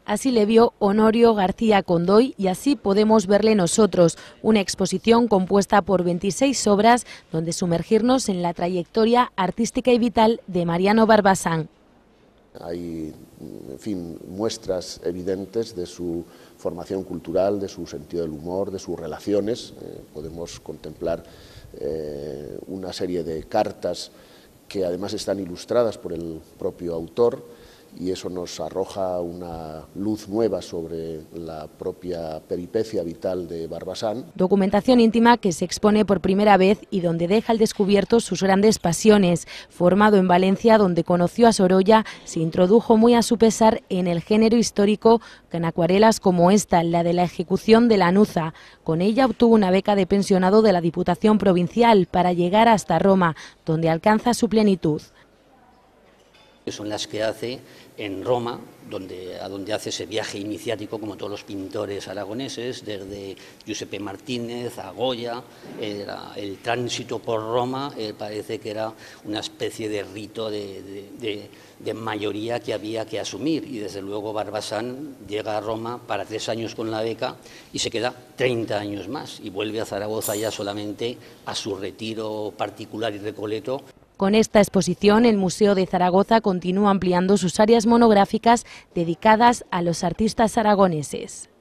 Así le vio Honorio García Condoy y así podemos verle nosotros, una exposición compuesta por 26 obras donde sumergirnos en la trayectoria artística y vital de Mariano Barbasán. Hay, en fin, muestras evidentes de su formación cultural, de su sentido del humor, de sus relaciones. Podemos contemplar una serie de cartas que además están ilustradas por el propio autor, y eso nos arroja una luz nueva sobre la propia peripecia vital de Barbasán. Documentación íntima que se expone por primera vez y donde deja al descubierto sus grandes pasiones. Formado en Valencia, donde conoció a Sorolla, se introdujo muy a su pesar en el género histórico con acuarelas como esta, la de la ejecución de Lanuza. Con ella obtuvo una beca de pensionado de la Diputación Provincial para llegar hasta Roma, donde alcanza su plenitud. Son las que hace en Roma, a donde hace ese viaje iniciático como todos los pintores aragoneses, desde Giuseppe Martínez a Goya. El tránsito por Roma parece que era una especie de rito de mayoría que había que asumir, y desde luego Barbasán llega a Roma para 3 años con la beca y se queda 30 años más y vuelve a Zaragoza ya solamente a su retiro particular y recoleto. Con esta exposición, el Museo de Zaragoza continúa ampliando sus áreas monográficas dedicadas a los artistas aragoneses.